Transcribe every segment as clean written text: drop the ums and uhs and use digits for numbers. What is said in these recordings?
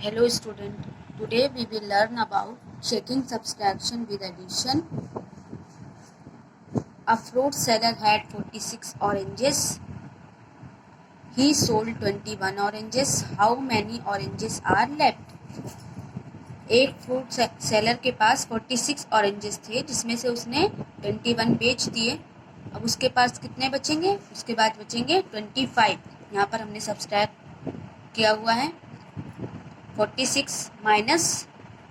Hello student, today we will learn about checking subtraction with addition. A fruit seller had 46 oranges. He sold 21 oranges. How many oranges are left? एक fruit seller के पास 46 oranges थे जिसमें से उसने 21 बेच दिए. अब उसके पास कितने बचेंगे? उसके बाद बचेंगे 25. यहाँ पर हमने सब्सट्रैक्ट किया हुआ है. 46 minus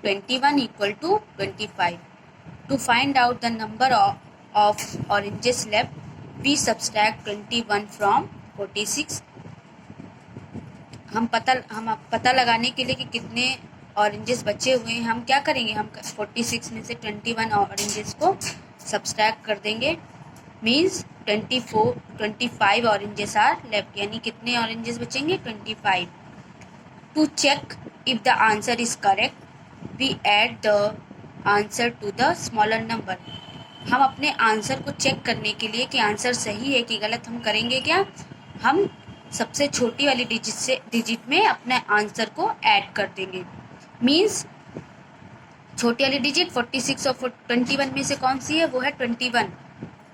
21 equal to 25. To find out the number of oranges left, we subtract 21 from 46. हम पता लगाने के लिए कि कितने ऑरेंजेस बचे हुए हैं हम क्या करेंगे, हम 46 में से 21 ऑरेंजेस को सब्सट्रैक्ट कर देंगे. मीन्स 25 ऑरेंजेस आर लेफ्ट, यानी कितने ऑरेंजेस बचेंगे? 25. To check if the answer is correct, we add the answer to the smaller number. हम अपने आंसर को चेक करने के लिए कि आंसर सही है कि गलत, हम करेंगे क्या? हम सबसे छोटी वाली डिजिट में अपने आंसर को ऐड कर देंगे. मीन्स छोटी वाली डिजिट 46 और 21 में से कौन सी है? वो है 21.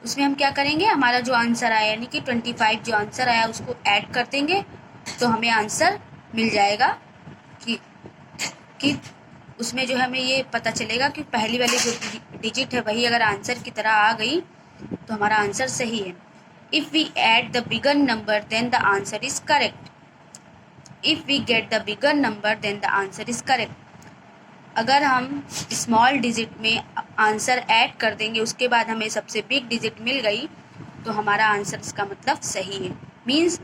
उसमें हम क्या करेंगे? हमारा जो आंसर आया यानी कि 25 जो आंसर आया उसको ऐड कर देंगे तो हमें आंसर मिल जाएगा कि उसमें जो है हमें ये पता चलेगा कि पहली वाली जो डिजिट है वही अगर आंसर की तरह आ गई तो हमारा आंसर सही है. If we add the bigger number then the answer is correct. If we get the bigger number then the answer is correct. अगर हम स्मॉल डिजिट में आंसर ऐड कर देंगे उसके बाद हमें सबसे बिग डिजिट मिल गई तो हमारा आंसर इसका मतलब सही है. मीन्स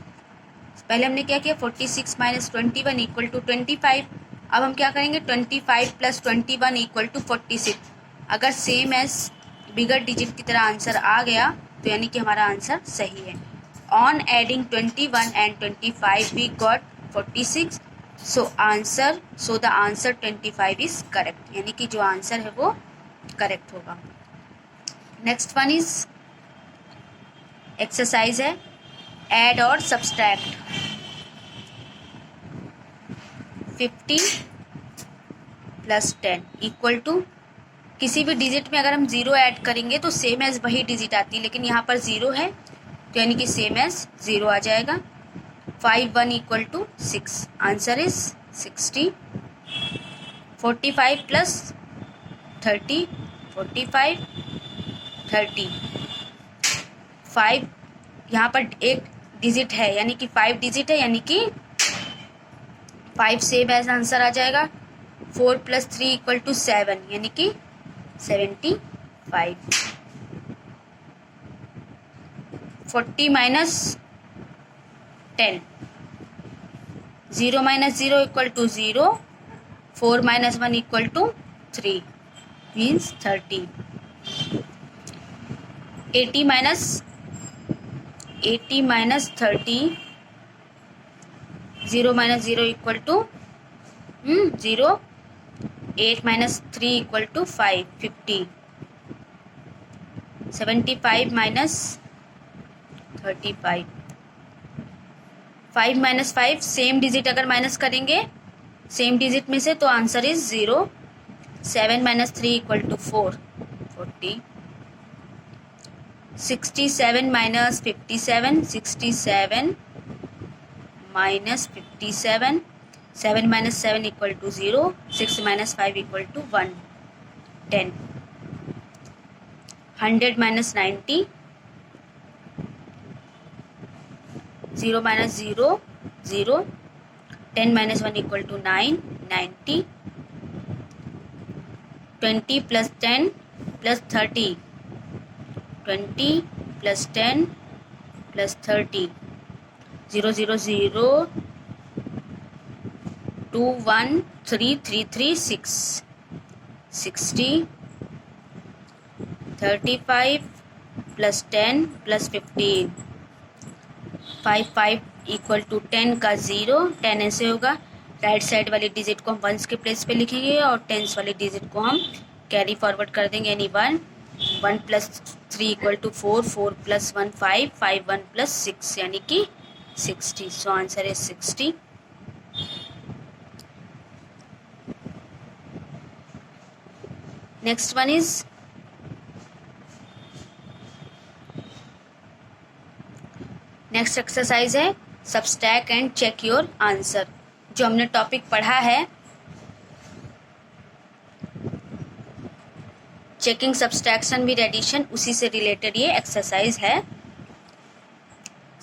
पहले हमने क्या किया? 46 माइनस 21 इक्वल टू 25. अब हम क्या करेंगे? 25 प्लस 21 इक्वल टू 46. अगर सेम एज बिगर डिजिट की तरह आंसर आ गया तो यानी कि हमारा आंसर सही है. On adding 21 and 25 we got 46. So the answer 25 is correct, यानी कि जो आंसर है वो करेक्ट होगा. नेक्स्ट वन इज एक्सरसाइज है ऐड और सब्सट्रैक्ट. 50 प्लस 10 इक्वल टू, किसी भी डिजिट में अगर हम 0 ऐड करेंगे तो सेम एज वही डिजिट आती है, लेकिन यहाँ पर 0 है तो यानी कि सेम एज 0 आ जाएगा. 5 1 equal to 6. Answer is 60. 45 plus 30, 45 30. 5 यहाँ पर एक डिजिट है यानी कि 5 डिजिट है, यानी कि 5 सेम एज आंसर आ जाएगा. 4 प्लस 3 इक्वल टू 7, यानी कि 75. 40 minus 10. 0 minus 0 equal to 0. 4 minus 1 equal to 3 means 30. 80 minus 30. 0 minus 0 equal to 0. 8 minus 3 equal to 5, 50. 75 minus 35. 5 minus 5 same digit अगर माइनस करेंगे सेम डिजिट में से तो answer is 0. 7 minus 3 equal to 4, 40. 67 minus 57, 67 minus 57. 7 minus 7 equal to 0. 6 minus 5 equal to 1, 10. 100 minus 90. 0 minus 0, 0. 10 minus 1 equal to 9, 90. 20 plus 10 plus 30. 20 plus 10 plus 30. 0 0 0 2 1 3 3 3 6. 60. 35 plus 10 plus 15. 5 5 equal to 10 का 0. 10 ऐसे होगा, right side वाली digit को हम once के प्लेस पे लिखेंगे और टेंस वाली डिजिट को हम कैरी फॉरवर्ड कर देंगे, यानी 1. 1 plus 3 equal to 4. 4 plus 1 5. 5 1 plus 6 यानी कि 60. So answer is 60. Next one is next exercise है subtract and check your answer. जो हमने टॉपिक पढ़ा है चेकिंग सब्सट्रैक्शन विद एडिशन, उसी से रिलेटेड ये एक्सरसाइज है।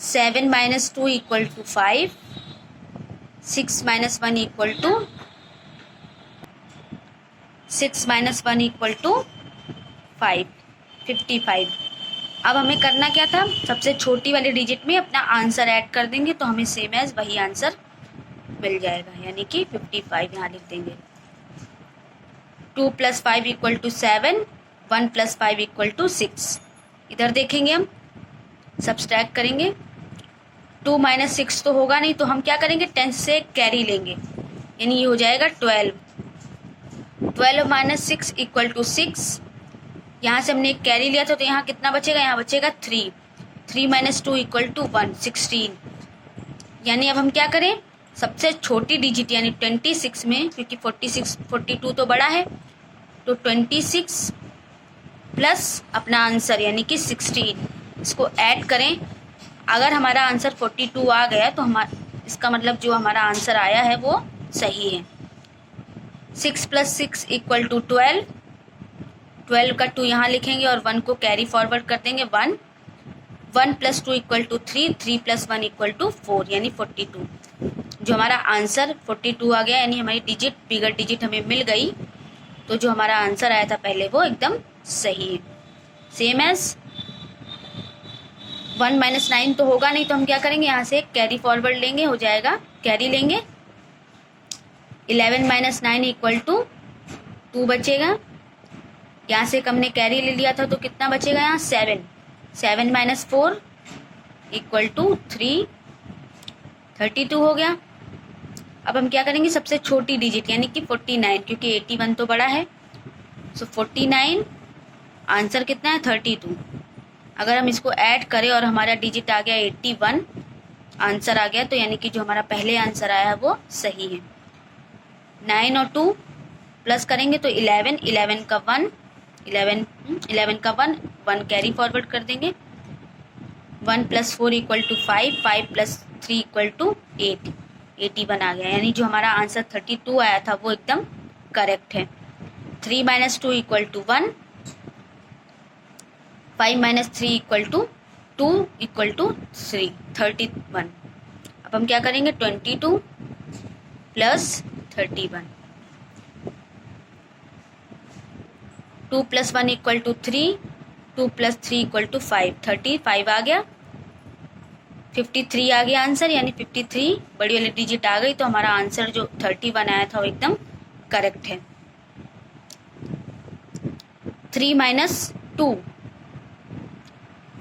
7 - 2 = 5, 6 - 1 = 5, 55। अब हमें करना क्या था, सबसे छोटी वाली डिजिट में अपना आंसर ऐड कर देंगे तो हमें सेम एज वही आंसर मिल जाएगा, यानी कि 55 यहाँ लिख देंगे। 2 + 5 = 7, 1 + 5 = 6। इधर देखेंगे, हम सब्सट्रैक्ट करेंगे। 2 - 6 तो होगा नहीं, तो हम क्या करेंगे, 10 से कैरी लेंगे, यानी ये हो जाएगा 12। 12 - 6 = 6। यहाँ से हमने एक कैरी लिया था तो यहाँ कितना बचेगा, यहाँ बचेगा 3। 3 - 2 = 1, 16। यानी अब हम क्या करें, सबसे छोटी डिजिट यानी 26 में, क्योंकि 42 तो बड़ा है, तो 26 प्लस अपना आंसर यानी कि 16, इसको ऐड करें। अगर हमारा आंसर 42 आ गया तो इसका मतलब जो हमारा आंसर आया है वो सही है। 6 + 6 = 12। 12 का 2 यहाँ लिखेंगे और 1 को कैरी फॉरवर्ड कर देंगे, 1। 1 + 2 = 3, 3 + 1 = 4, यानी 42। जो हमारा आंसर 42 आ गया, यानी हमारी डिजिट बिगर डिजिट हमें मिल गई, तो जो हमारा आंसर आया था पहले वो एकदम सही है। सेम एज 1 - 9 तो होगा नहीं, तो हम क्या करेंगे, यहाँ से कैरी फॉरवर्ड लेंगे, हो जाएगा कैरी लेंगे। 11 - 9 = 2 बचेगा। यहाँ से हमने कैरी ले लिया था तो कितना बचेगा, यहाँ 7। 7 - 4 = 3, 32 हो गया। अब हम क्या करेंगे, सबसे छोटी डिजिट यानी कि 49, क्योंकि 81 तो बड़ा है, सो 49। आंसर कितना है, 32। अगर हम इसको ऐड करें और हमारा डिजिट आ गया 81, आंसर आ गया, तो यानी कि जो हमारा पहले आंसर आया है वो सही है। 9 और 2 प्लस करेंगे तो 11, 11 का 1, 11 का 1, 1 कैरी फॉरवर्ड कर देंगे। 1 + 4 = 5, 5 + 3 = 8, 81 आ गया, यानी जो हमारा आंसर 32 आया था वो एकदम करेक्ट है। 3 - 2 = 1, 5 - 3 = 2 = 3, 31। अब हम क्या करेंगे, 22 + 31। 2 + 1 = 3, 2 + 3 = 5, 35 आ गया। 53 आ गया आंसर, यानी 53 बड़ी वाली डिजिट आ गई, तो हमारा आंसर जो 31 आया था वो एकदम करेक्ट है। 3 - 2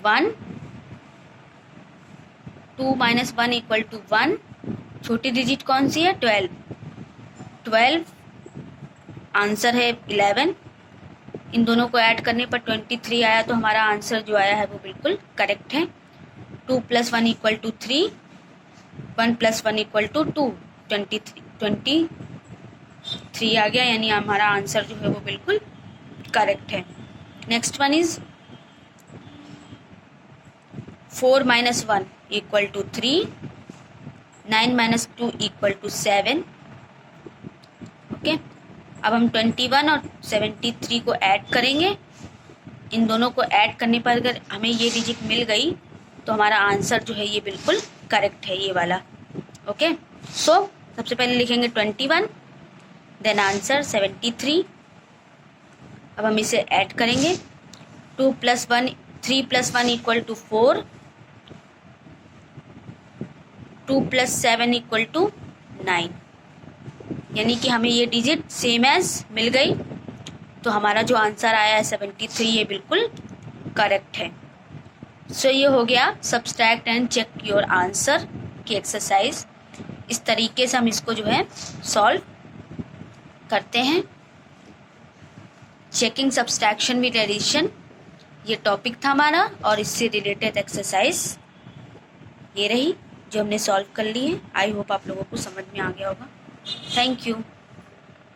1, 2 - 1 = 1। छोटी डिजिट कौन सी है, 12। 12 आंसर है 11। इन दोनों को ऐड करने पर 23 आया, तो हमारा आंसर जो आया है वो बिल्कुल करेक्ट है। 2 + 1 = 3, 1 + 1 = 2, 23 आ गया, यानी हमारा आंसर जो है वो बिल्कुल करेक्ट है। Next one is 4 - 1 = 3, 9 - 2 = 7। ओके, अब हम 21 और 73 को ऐड करेंगे। इन दोनों को ऐड करने पर अगर हमें ये डिजिट मिल गई तो हमारा आंसर जो है ये बिल्कुल करेक्ट है, ये वाला। ओके, सो सबसे पहले लिखेंगे 21, देन आंसर 73। अब हम इसे ऐड करेंगे। 3 + 1 = 4, 2 + 7 = 9, यानी कि हमें ये डिजिट सेम एज मिल गई, तो हमारा जो आंसर आया है 73, ये बिल्कुल करेक्ट है। सो ये हो गया subtract and check your answer की एक्सरसाइज। इस तरीके से हम इसको जो है सॉल्व करते हैं। चेकिंग सब्सट्रैक्शन विद एडिशन ये टॉपिक था हमारा, और इससे रिलेटेड एक्सरसाइज ये रही जो हमने सॉल्व कर ली है। आई होप आप लोगों को समझ में आ गया होगा। Thank you.